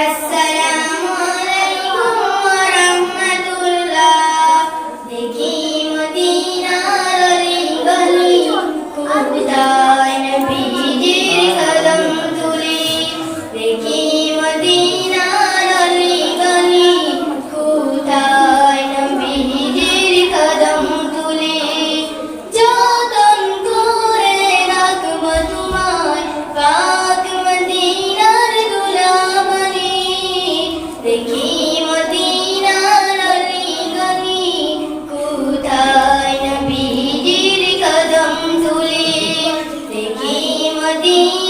আসসালামু আলাইকুম ওয়া রাহমাতুল্লাহ। দেখি মদিনার অলি গলি, কোথায় নবীজির কদম ধুলি। দেখি মদিনার অলি গলি, কোথায় নবীজির কদম ধুলি। যতন করে রাখব তোমায় পাক মদিনার দুলাবালি। দেখি মদিনার অলি গলি, কোথায় নবীজির কদম ধুলি। দেখি মদিনা